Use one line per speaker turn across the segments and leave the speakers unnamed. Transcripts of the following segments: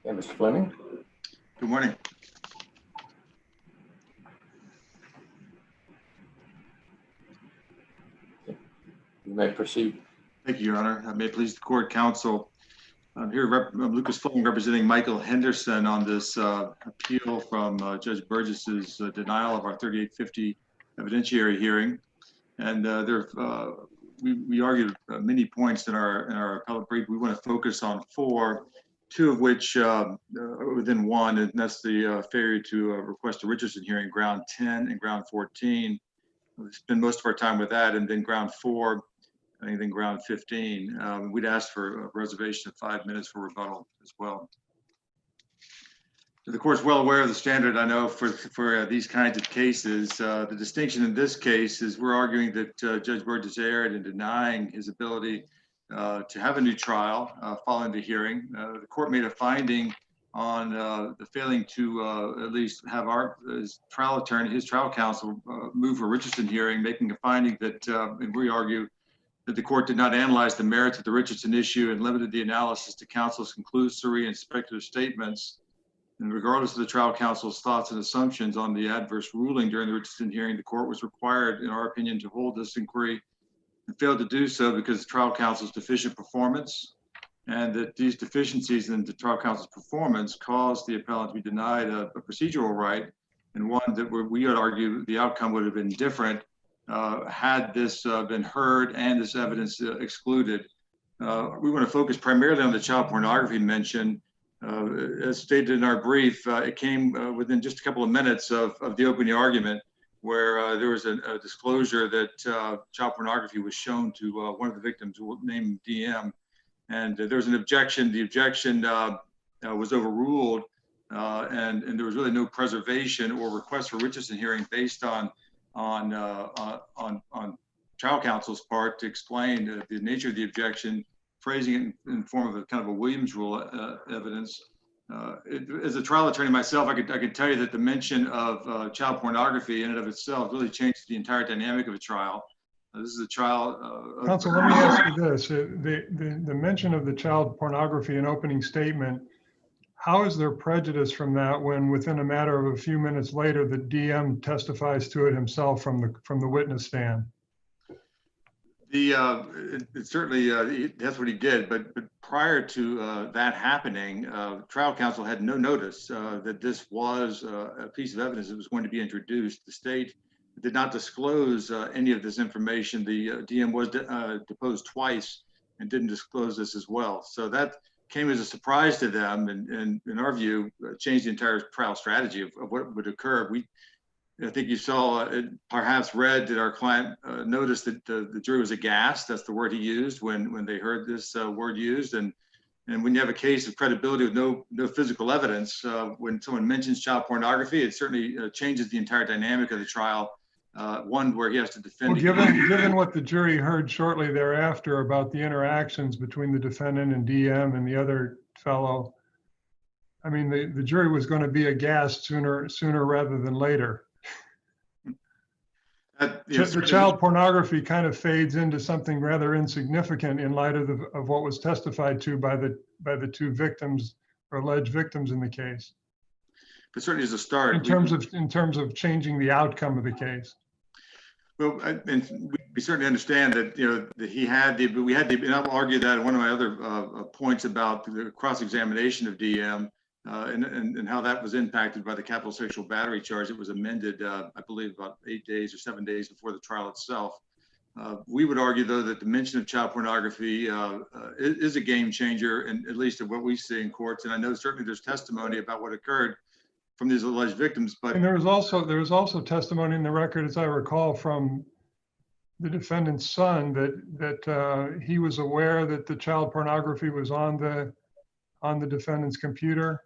Yeah, Mr. Fleming.
Good morning.
You may proceed.
Thank you, Your Honor. May it please the court, counsel. I'm here, Lucas Fleming, representing Michael Henderson on this appeal from Judge Burgess's denial of our 3850 evidentiary hearing. And we argued many points in our appellate brief. We want to focus on four, two of which within one, and that's the failure to request a Richardson hearing, ground 10 and ground 14. We spend most of our time with that, and then ground 4, and then ground 15. We'd ask for a reservation of 5 minutes for rebuttal as well. The court's well aware of the standard, I know, for these kinds of cases. The distinction in this case is we're arguing that Judge Burgess erred in denying his ability to have a new trial following the hearing. The court made a finding on the failing to at least have his trial attorney, his trial counsel, move for a Richardson hearing, making a finding that, and we argue, that the court did not analyze the merits of the Richardson issue and limited the analysis to counsel's conclusory and speculative statements. And regardless of the trial counsel's thoughts and assumptions on the adverse ruling during the Richardson hearing, the court was required, in our opinion, to hold this inquiry and failed to do so because the trial counsel's deficient performance, and that these deficiencies in the trial counsel's performance caused the appellant to be denied a procedural right, and one that we would argue the outcome would have been different had this been heard and this evidence excluded. We want to focus primarily on the child pornography mention. As stated in our brief, it came within just a couple of minutes of the opening argument, where there was a disclosure that child pornography was shown to one of the victims named DM, and there was an objection. The objection was overruled, and there was really no preservation or request for Richardson hearing based on trial counsel's part to explain the nature of the objection, phrasing it in form of a kind of a Williams rule evidence. As a trial attorney myself, I could tell you that the mention of child pornography in and of itself really changed the entire dynamic of a trial. This is a trial.
Counsel, let me ask you this: the mention of the child pornography in opening statement. How is there prejudice from that when, within a matter of a few minutes later, the DM testifies to it himself from the witness stand?
It certainly that's what he did, but prior to that happening, trial counsel had no notice that this was a piece of evidence that was going to be introduced. The state did not disclose any of this information. The DM was deposed twice and didn't disclose this as well. So that came as a surprise to them, and in our view, changed the entire trial strategy of what would occur. I think you saw, perhaps read that our client noticed that the jury was aghast. That's the word he used when they heard this word used. And when you have a case of credibility with no physical evidence, when someone mentions child pornography, it certainly changes the entire dynamic of the trial. One where he has to defend.
Well, given what the jury heard shortly thereafter about the interactions between the defendant and DM and the other fellow, I mean, the jury was going to be aghast sooner rather than later. The child pornography kind of fades into something rather insignificant in light of what was testified to by the two victims or alleged victims in the case.
But certainly as a start,
in terms of changing the outcome of the case.
Well, and we certainly understand that that and I'll argue that in one of my other points about the cross-examination of DM. And how that was impacted by the capital sexual battery charge. It was amended, I believe, about 8 days or 7 days before the trial itself. We would argue, though, that the mention of child pornography is a game changer, and at least of what we see in courts. And I know certainly there's testimony about what occurred from these alleged victims. But
and there was also testimony in the record, as I recall, from the defendant's son that he was aware that the child pornography was on the defendant's computer.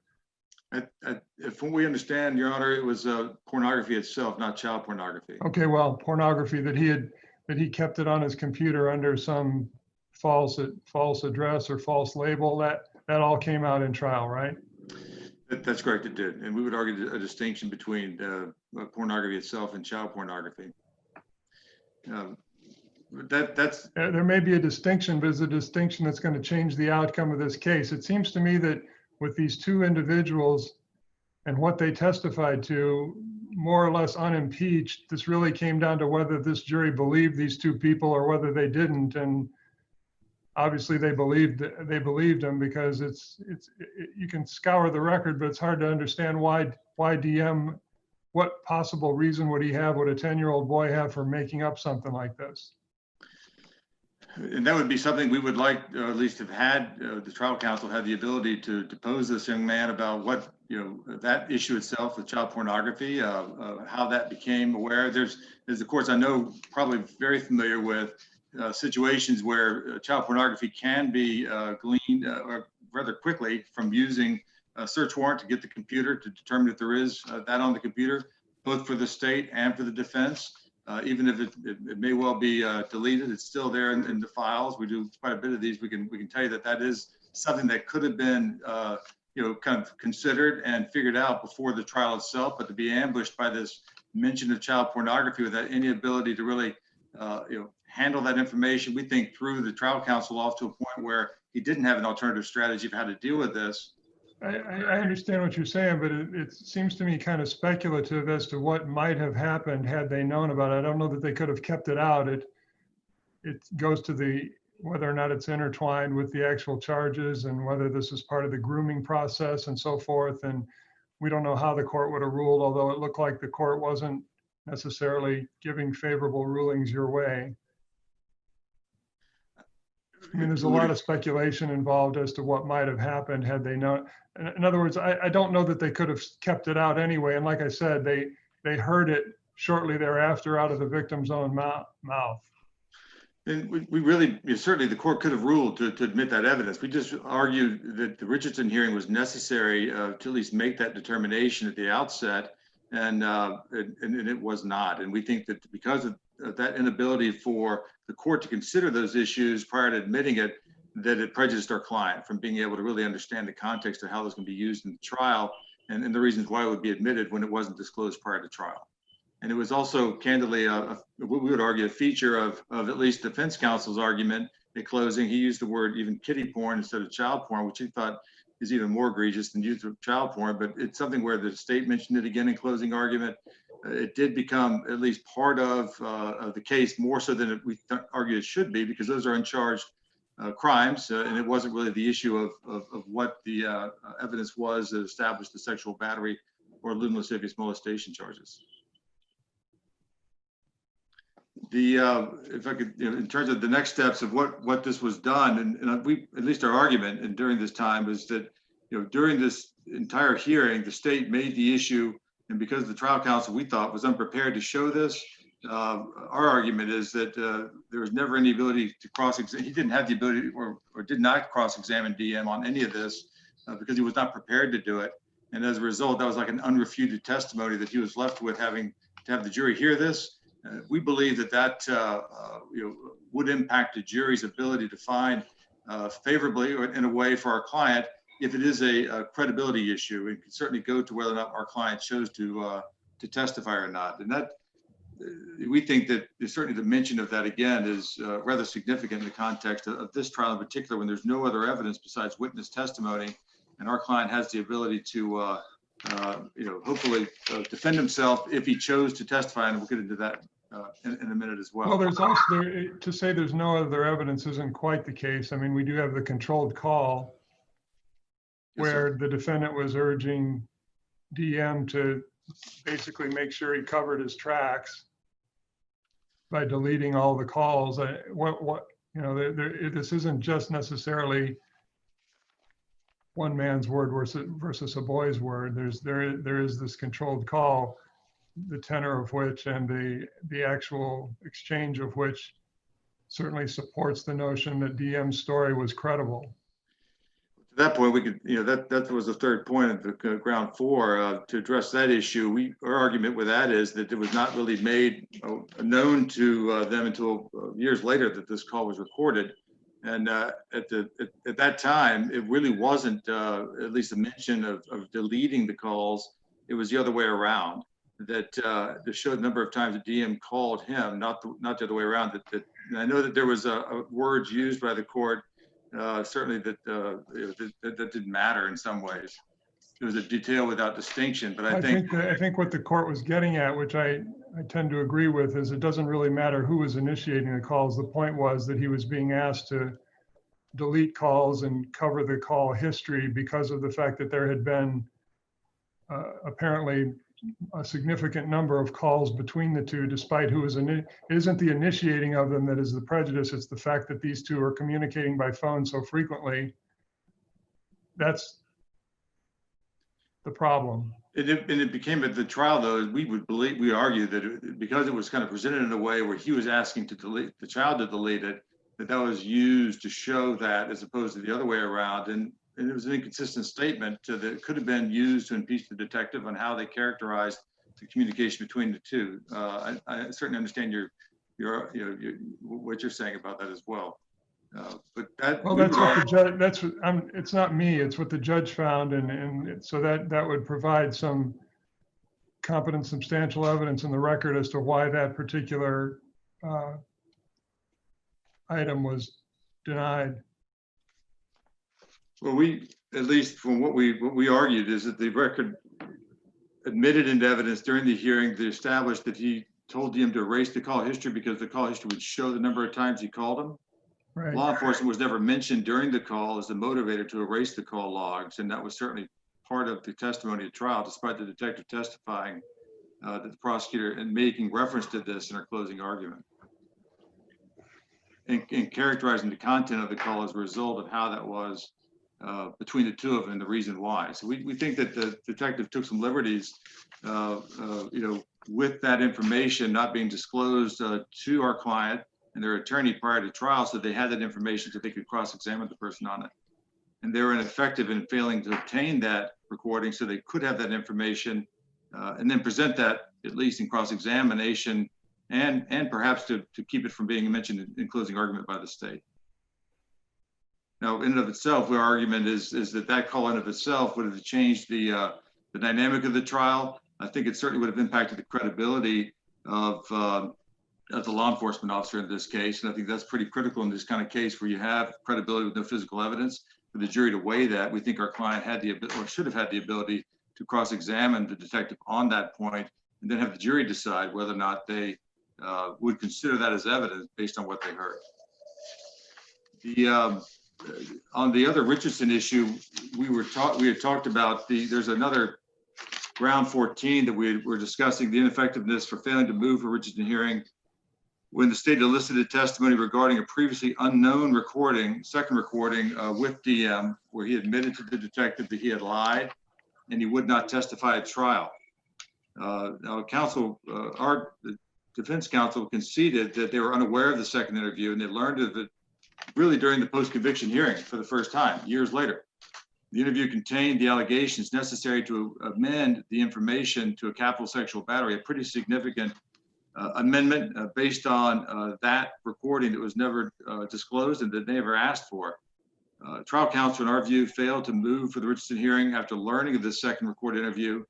From what we understand, Your Honor, it was pornography itself, not child pornography.
Okay, well, pornography that he kept it on his computer under some false address or false label. That all came out in trial, right?
That's correct. It did, and we would argue a distinction between pornography itself and child pornography. There
may be a distinction, but it's a distinction that's going to change the outcome of this case. It seems to me that with these two individuals and what they testified to, more or less unimpeached. This really came down to whether this jury believed these two people or whether they didn't. And obviously they believed them, because you can scour the record, but it's hard to understand why DM, what possible reason would he have, would a 10-year-old boy have for making up something like this?
And that would be something we would like, at least have had the trial counsel had the ability to depose this young man about what, that issue itself with child pornography, how that became aware. There's the courts I know probably very familiar with situations where child pornography can be gleaned or rather quickly from using a search warrant to get the computer to determine if there is that on the computer, both for the state and for the defense. Even if it may well be deleted, it's still there in the files. We do quite a bit of these. We can tell you that is something that could have been kind of considered and figured out before the trial itself, but to be ambushed by this mention of child pornography without any ability to really handle that information, we think threw the trial counsel off to a point where he didn't have an alternative strategy of how to deal with this.
I understand what you're saying, but it seems to me kind of speculative as to what might have happened had they known about it. I don't know that they could have kept it out. It goes to whether or not it's intertwined with the actual charges and whether this is part of the grooming process and so forth. And we don't know how the court would have ruled, although it looked like the court wasn't necessarily giving favorable rulings your way. I mean, there's a lot of speculation involved as to what might have happened had they known. In other words, I don't know that they could have kept it out anyway. And like I said, they heard it shortly thereafter out of the victim's own mouth.
And we really, certainly the court could have ruled to admit that evidence. We just argued that the Richardson hearing was necessary to at least make that determination at the outset, and it was not. And we think that because of that inability for the court to consider those issues prior to admitting it, that it prejudiced our client from being able to really understand the context of how this can be used in the trial and the reasons why it would be admitted when it wasn't disclosed prior to trial. And it was also candidly, what we would argue, a feature of at least defense counsel's argument in closing. He used the word even kiddie porn instead of child porn, which he thought is even more egregious than use of child porn, but it's something where the state mentioned it again in closing argument. It did become at least part of the case, more so than we argue it should be, because those are uncharged crimes, and it wasn't really the issue of what the evidence was that established the sexual battery or lewd and lascivious molestation charges. If I could, in terms of the next steps of what this was done, and we, at least our argument, and during this time, is that during this entire hearing, the state made the issue, and because the trial counsel we thought was unprepared to show this, our argument is that there was never any ability to cross-examine. He didn't have the ability, or did not cross-examine DM on any of this because he was not prepared to do it. And as a result, that was like an unrefuted testimony that he was left with, having to have the jury hear this. We believe that would impact the jury's ability to find favorably or in a way for our client if it is a credibility issue. It could certainly go to whether or not our client chose to testify or not. And that we think that certainly the mention of that again is rather significant in the context of this trial in particular, when there's no other evidence besides witness testimony, and our client has the ability to hopefully defend himself if he chose to testify, and we'll get into that in a minute as well.
Well, there's also, to say there's no other evidence isn't quite the case. I mean, we do have the controlled call where the defendant was urging DM to basically make sure he covered his tracks by deleting all the calls. This isn't just necessarily one man's word versus a boy's word. There is this controlled call, the tenor of which and the actual exchange of which certainly supports the notion that DM's story was credible.
To that point, we could, that was the third point of the ground four to address that issue. Our argument with that is that it was not really made known to them until years later that this call was recorded. And at that time, it really wasn't at least a mention of deleting the calls. It was the other way around. That showed a number of times that DM called him, not the other way around. That I know that there was words used by the court certainly that didn't matter in some ways. It was a detail without distinction, but I
think what the court was getting at, which I tend to agree with, is it doesn't really matter who was initiating the calls. The point was that he was being asked to delete calls and cover the call history because of the fact that there had been apparently a significant number of calls between the two, despite who was it isn't the initiating of them that is the prejudice. It's the fact that these two are communicating by phone so frequently. That's the problem.
It became at the trial, though, we argue that because it was kind of presented in a way where he was asking to delete the child to delete it, that was used to show that, as opposed to the other way around. And it was an inconsistent statement that could have been used to impeach the detective on how they characterized the communication between the two. I certainly understand what you're saying about that as well. But that,
well, that's what the judge, it's not me, it's what the judge found. And so that would provide some competent, substantial evidence in the record as to why that particular item was denied.
Well, at least from what we argued, is that the record admitted into evidence during the hearing to establish that he told him to erase the call history because the call history would show the number of times he called him.
Right.
Law enforcement was never mentioned during the call as the motivator to erase the call logs, and that was certainly part of the testimony at trial, despite the detective testifying that the prosecutor and making reference to this in her closing argument. And characterizing the content of the call as a result of how that was between the two of them and the reason why. So we think that the detective took some liberties, with that information not being disclosed to our client and their attorney prior to trial, so they had that information so they could cross-examine the person on it. And they were ineffective in failing to obtain that recording so they could have that information and then present that, at least in cross-examination, and perhaps to keep it from being mentioned in closing argument by the state. Now, in and of itself, our argument is that call in of itself would have changed the dynamic of the trial. I think it certainly would have impacted the credibility of the law enforcement officer in this case. And I think that's pretty critical in this kind of case where you have credibility with no physical evidence. For the jury to weigh that, we think our client had the ability, or should have had the ability, to cross-examine the detective on that point, and then have the jury decide whether or not they would consider that as evidence based on what they heard. On the other Richardson issue, we had talked about there's another ground 14 that we were discussing, the ineffectiveness for failing to move for Richardson hearing when the state elicited testimony regarding a previously unknown second recording with DM, where he admitted to the detective that he had lied and he would not testify at trial. Now, our defense counsel conceded that they were unaware of the second interview, and they learned of it really during the post-conviction hearing for the first time, years later. The interview contained the allegations necessary to amend the information to a capital sexual battery, a pretty significant amendment based on that recording that was never disclosed and that they never asked for. Trial counsel, in our view, failed to move for the Richardson hearing after learning of this second recorded interview,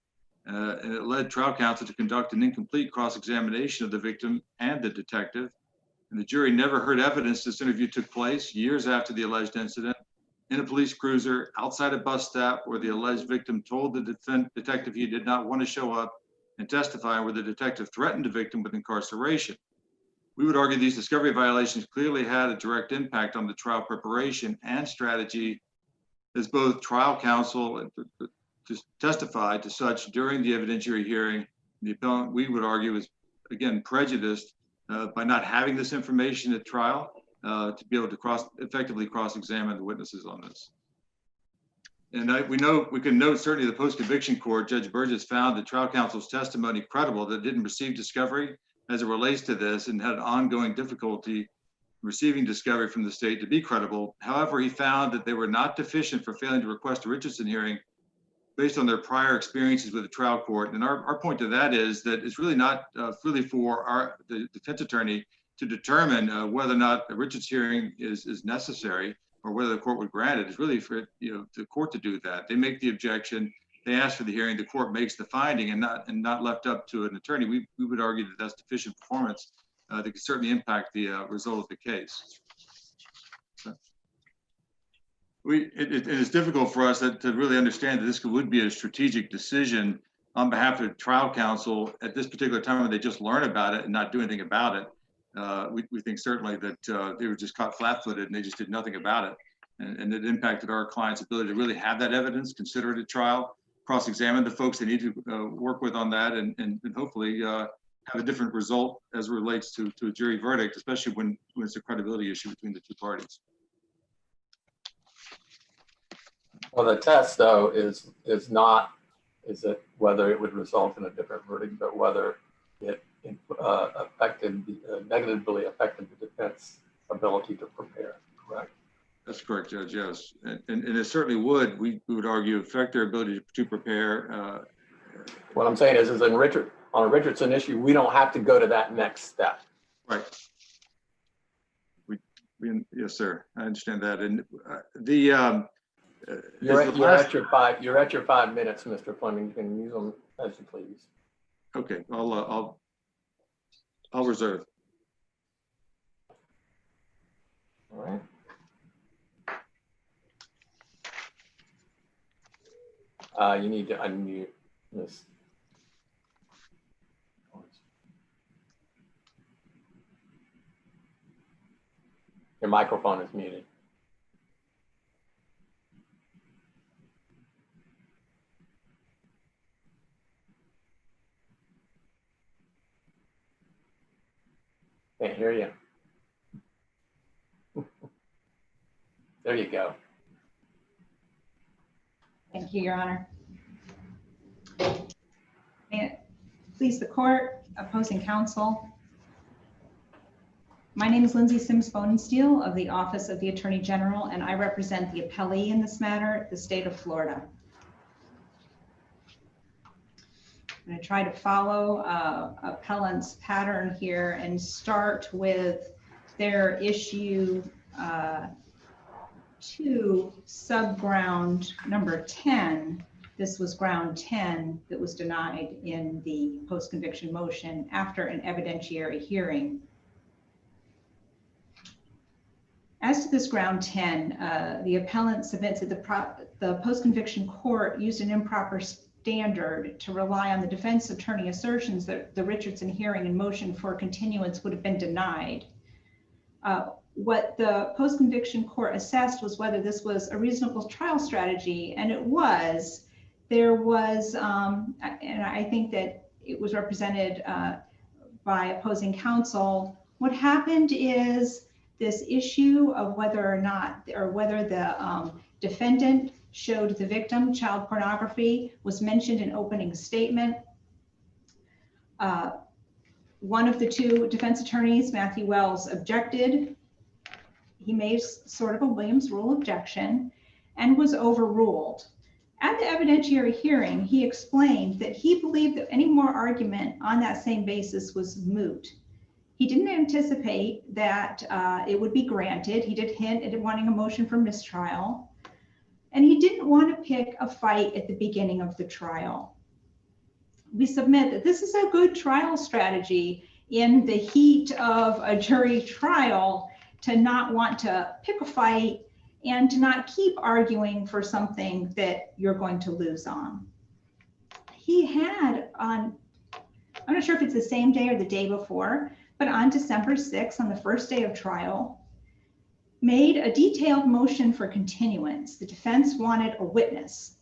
and it led trial counsel to conduct an incomplete cross-examination of the victim and the detective. And the jury never heard evidence this interview took place years after the alleged incident in a police cruiser outside a bus stop where the alleged victim told the detective he did not want to show up and testify, where the detective threatened the victim with incarceration. We would argue these discovery violations clearly had a direct impact on the trial preparation and strategy, as both trial counsel testified to such during the evidentiary hearing. The appellant, we would argue, is again prejudiced by not having this information at trial to be able to effectively cross-examine the witnesses on this. And we can note certainly the post-conviction court, Judge Burgess found the trial counsel's testimony credible, that didn't receive discovery as it relates to this and had ongoing difficulty receiving discovery from the state to be credible. However, he found that they were not deficient for failing to request a Richardson hearing based on their prior experiences with the trial court. And our point to that is that it's really not really for the defense attorney to determine whether or not a Richardson hearing is necessary or whether the court would grant it. It's really for the court to do that. They make the objection, they ask for the hearing, the court makes the finding, and not left up to an attorney. We would argue that that's deficient performance that could certainly impact the result of the case. So. It is difficult for us to really understand that this would be a strategic decision on behalf of trial counsel at this particular time when they just learn about it and not do anything about it. We think certainly that they were just caught flat-footed and they just did nothing about it. And it impacted our client's ability to really have that evidence, consider it a trial, cross-examine the folks they need to work with on that, and hopefully have a different result as it relates to a jury verdict, especially when it's a credibility issue between the two parties.
Well, the test, though, is it whether it would result in a different verdict, but whether it negatively affected the defense ability to prepare, correct? That's
correct, Judge, yes. And it certainly would, we would argue, affect their ability to prepare.
What I'm saying is on a Richardson issue, we don't have to go to that next step.
Right. Yes, sir, I understand that. And
you're at your 5 minutes, Mr. Fleming. You can use them as you please.
Okay, I'll reserve.
All right. You need to unmute this. Your microphone is muted. Can't hear you. There you go.
Thank you, Your Honor. May it please the court, opposing counsel. My name is Lindsay Sims Bonensteel of the Office of the Attorney General, and I represent the appellee in this matter, the state of Florida. I'm going to try to follow appellant's pattern here and start with their issue 2, subground number 10. This was ground 10 that was denied in the post-conviction motion after an evidentiary hearing. As to this ground 10, the appellant submits that the post-conviction court used an improper standard to rely on the defense attorney assertions that the Richardson hearing and motion for continuance would have been denied. What the post-conviction court assessed was whether this was a reasonable trial strategy, and it was. There was, and I think that it was represented by opposing counsel. What happened is this issue of whether or not, or whether the defendant showed the victim child pornography was mentioned in opening statement. One of the two defense attorneys, Matthew Wells, objected. He made sort of a Williams rule objection and was overruled. At the evidentiary hearing, he explained that he believed that any more argument on that same basis was moot. He didn't anticipate that it would be granted. He did hint at wanting a motion for mistrial, and he didn't want to pick a fight at the beginning of the trial. We submit that this is a good trial strategy in the heat of a jury trial, to not want to pick a fight and to not keep arguing for something that you're going to lose on. He had on, I'm not sure if it's the same day or the day before, but on December 6th, on the first day of trial, made a detailed motion for continuance. The defense wanted a witness.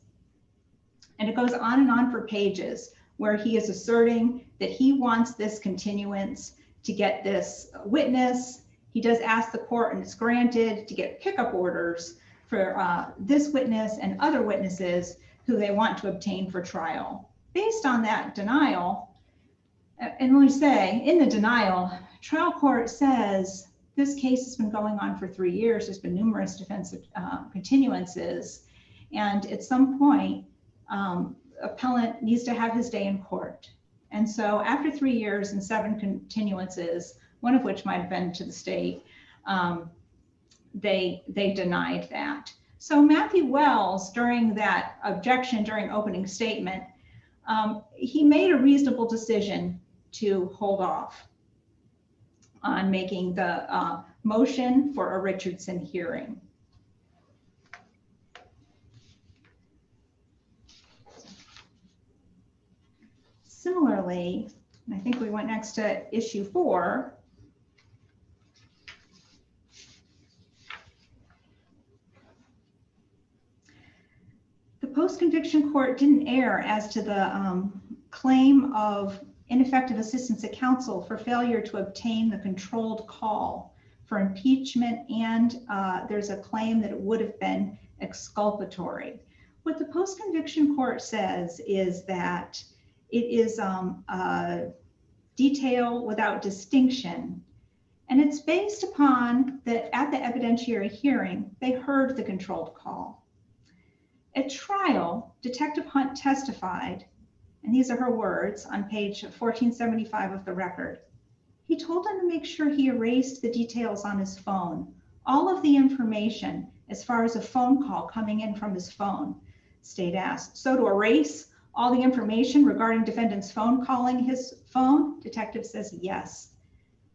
And it goes on and on for pages where he is asserting that he wants this continuance to get this witness. He does ask the court, and it's granted, to get pickup orders for this witness and other witnesses who they want to obtain for trial. Based on that denial, and let me say, in the denial, trial court says this case has been going on for 3 years. There's been numerous defensive continuances. And at some point, appellant needs to have his day in court. And so after 3 years and 7 continuances, one of which might have been to the state, they denied that. So Matthew Wells, during that objection, during opening statement, he made a reasonable decision to hold off on making the motion for a Richardson hearing. similarly, and I think we went next to issue 4. The post-conviction court didn't err as to the claim of ineffective assistance of counsel for failure to obtain the controlled call for impeachment, and there's a claim that it would have been exculpatory. What the post-conviction court says is that it is detail without distinction, and it's based upon that at the evidentiary hearing, they heard the controlled call. At trial, Detective Hunt testified, and these are her words on page 1475 of the record. He told them to make sure he erased the details on his phone, all of the information as far as a phone call coming in from his phone. State asked, so to erase all the information regarding defendant's phone calling his phone? Detective says yes.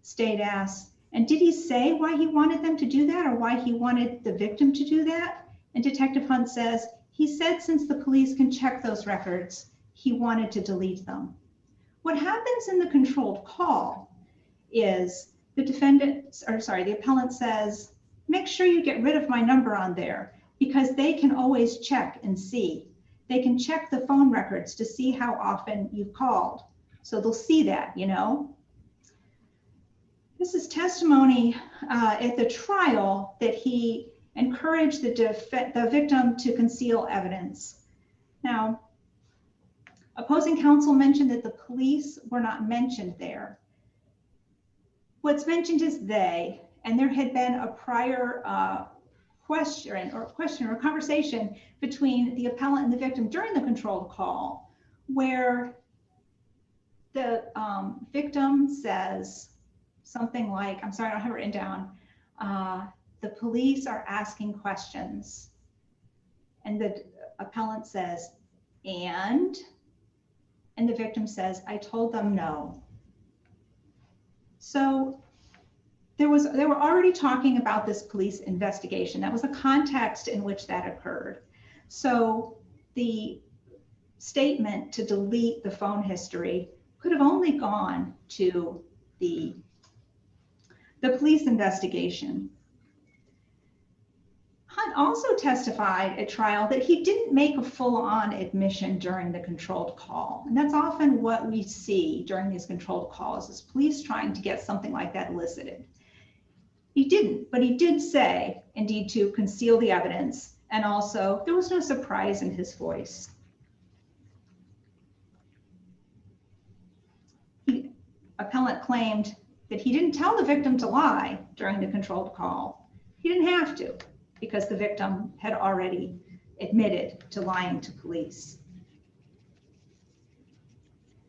State asked, and did he say why he wanted them to do that or why he wanted the victim to do that? And Detective Hunt says, he said since the police can check those records, he wanted to delete them. What happens in the controlled call is the appellant says, make sure you get rid of my number on there because they can always check and see. They can check the phone records to see how often you've called. So they'll see that, you know. This is testimony at the trial that he encouraged the victim to conceal evidence. Now, opposing counsel mentioned that the police were not mentioned there. What's mentioned is they, and there had been a prior question or conversation between the appellant and the victim during the controlled call, where the victim says something like, I'm sorry, I don't have it written down, the police are asking questions. And the appellant says, and the victim says, I told them no. So they were already talking about this police investigation. That was the context in which that occurred. So the statement to delete the phone history could have only gone to the police investigation. Hunt also testified at trial that he didn't make a full-on admission during the controlled call. And that's often what we see during these controlled calls, is police trying to get something like that elicited. He didn't, but he did say, indeed, to conceal the evidence. And also, there was no surprise in his voice. The appellant claimed that he didn't tell the victim to lie during the controlled call. He didn't have to, because the victim had already admitted to lying to police.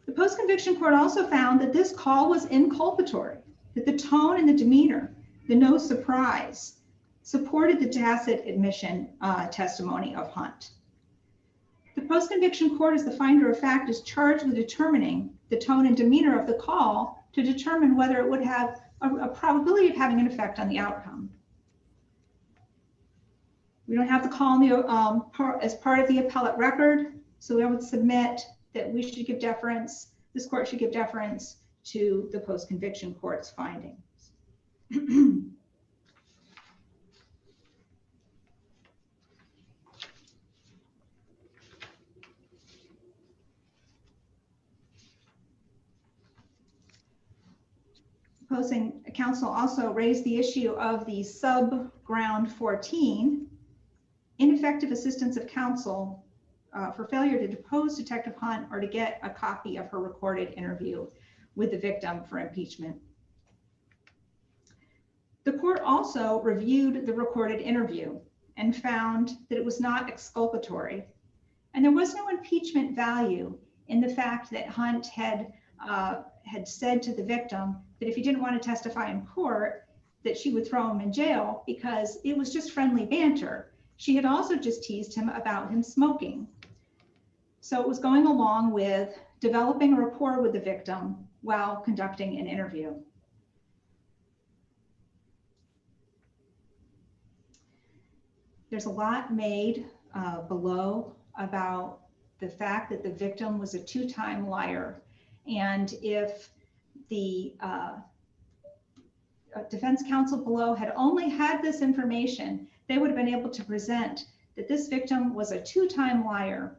The post-conviction court also found that this call was inculpatory, that the tone and the demeanor, the no surprise, supported the tacit admission testimony of Hunt. The post-conviction court, as the finder of fact, is charged with determining the tone and demeanor of the call to determine whether it would have a probability of having an effect on the outcome. We don't have the call in the, as part of the appellate record, so I would submit that we should give deference, this court should give deference to the post-conviction court's findings. Opposing counsel also raised the issue of the sub-ground 14, ineffective assistance of counsel for failure to depose Detective Hunt or to get a copy of her recorded interview with the victim for impeachment. The court also reviewed the recorded interview and found that it was not exculpatory. And there was no impeachment value in the fact that Hunt had said to the victim that if he didn't want to testify in court, that she would throw him in jail because it was just friendly banter. She had also just teased him about him smoking. So it was going along with developing a rapport with the victim while conducting an interview. There's a lot made below about the fact that the victim was a two-time liar And if the defense counsel below had only had this information, they would have been able to present that this victim was a 2-time liar.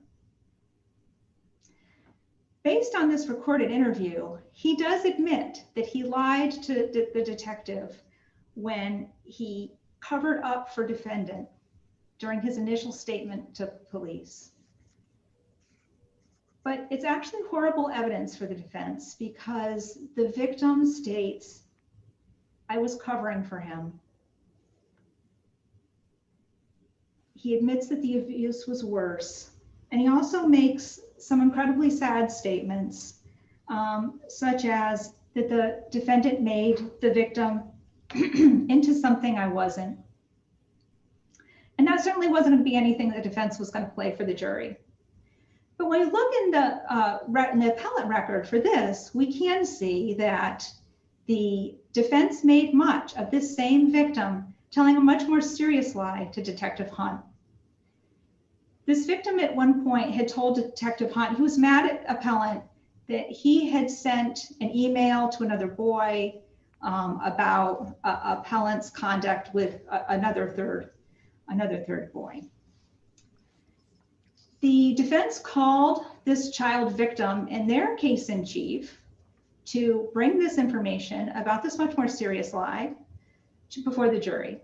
Based on this recorded interview, he does admit that he lied to the detective when he covered up for defendant during his initial statement to police. But it's actually horrible evidence for the defense because the victim states, "I was covering for him." He admits that the abuse was worse. And he also makes some incredibly sad statements, such as that the defendant made the victim into something I wasn't. And that certainly wasn't going to be anything the defense was going to play for the jury. But when you look in the appellate record for this, we can see that the defense made much of this same victim telling a much more serious lie to Detective Hunt. This victim at one point had told Detective Hunt he was mad at appellant that he had sent an email to another boy about appellant's conduct with another third boy. The defense called this child victim in their case in chief to bring this information about this much more serious lie before the jury.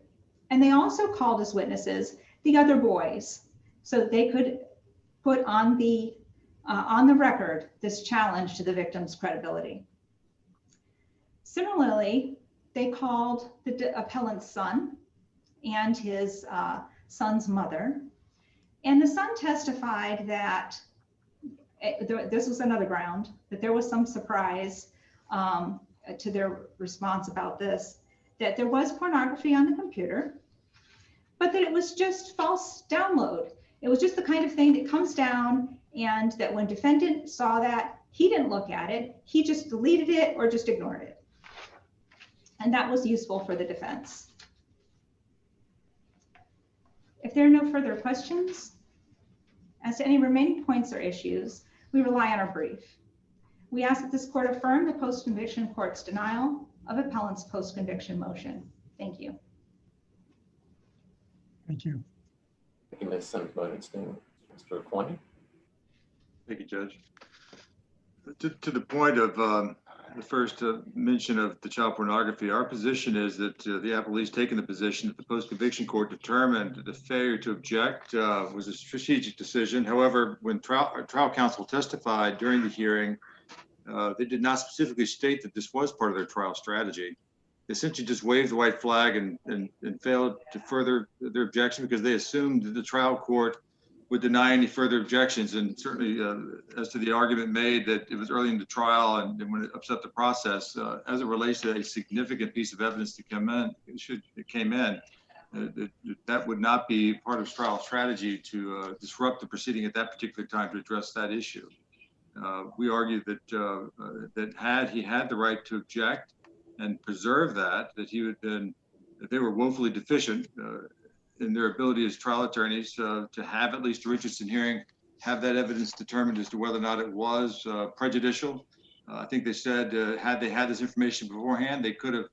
And they also called as witnesses the other boys so they could put on the record this challenge to the victim's credibility. Similarly, they called the appellant's son and his son's mother. And the son testified that this was another ground, that there was some surprise to their response about this, that there was pornography on the computer, but that it was just false download. It was just the kind of thing that comes down, and that when defendant saw that, he didn't look at it, he just deleted it or just ignored it. And that was useful for the defense. If there are no further questions, as to any remaining points or issues, we rely on our brief. We ask that this court affirm the post-conviction court's denial of appellant's post-conviction motion. Thank you.
Thank you.
Thank you, Ms. Sims-Bodenstein. Mr. Kwani?
Thank you, Judge. To the point of the first mention of the child pornography, our position is that the appellee's taken the position that the post-conviction court determined that the failure to object was a strategic decision. However, when trial counsel testified during the hearing, they did not specifically state that this was part of their trial strategy. They essentially just waved the white flag and failed to further their objection because they assumed that the trial court would deny any further objections. And certainly as to the argument made that it was early in the trial and when it upset the process, as it relates to a significant piece of evidence that came in, that would not be part of trial strategy to disrupt the proceeding at that particular time to address that issue. We argue that that had he had the right to object and preserve that he would then, that they were woefully deficient in their ability as trial attorneys to have at least a Richardson hearing, have that evidence determined as to whether or not it was prejudicial. I think they said had they had this information beforehand, they could have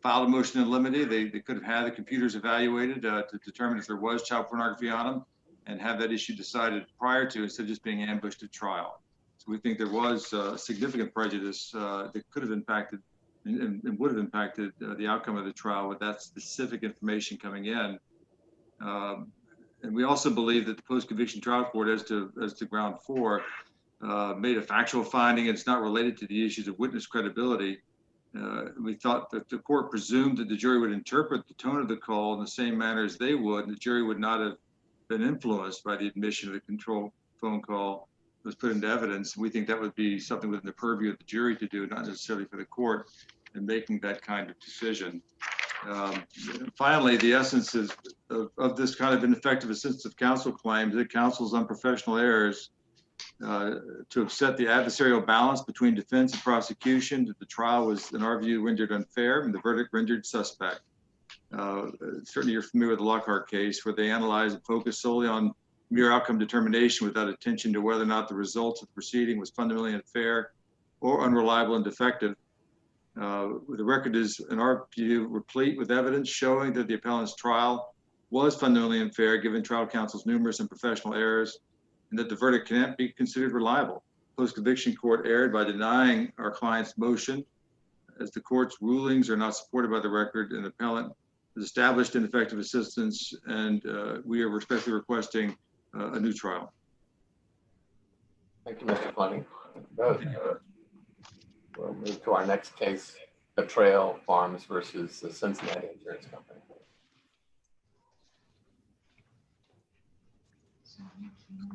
filed a motion in limine. They could have had the computers evaluated to determine if there was child pornography on them and have that issue decided prior to, instead of just being ambushed at trial. So we think there was significant prejudice that could have impacted and would have impacted the outcome of the trial with that specific information coming in. And we also believe that the post-conviction trial court, as to ground 4, made a factual finding. It's not related to the issues of witness credibility. We thought that the court presumed that the jury would interpret the tone of the call in the same manner as they would, and the jury would not have been influenced by the admission of the control phone call that was put into evidence. We think that would be something within the purview of the jury to do, not necessarily for the court in making that kind of decision. Finally, the essence of this kind of ineffective assistance of counsel claims that counsel's unprofessional errors to upset the adversarial balance between defense and prosecution, that the trial was, in our view, rendered unfair and the verdict rendered suspect. Certainly you're familiar with the Lockhart case, where they analyzed and focused solely on mere outcome determination without attention to whether or not the results of the proceeding was fundamentally unfair or unreliable and defective. The record is, in our view, replete with evidence showing that the appellant's trial was fundamentally unfair given trial counsel's numerous and professional errors, and that the verdict cannot be considered reliable. Post-conviction court erred by denying our client's motion, as the court's rulings are not supported by the record, and the appellant has established ineffective assistance, and we are respectfully requesting a new trial.
Thank you, Mr. Fleming. We'll move to our next case, Betrayal Farms versus the Cincinnati Insurance Company.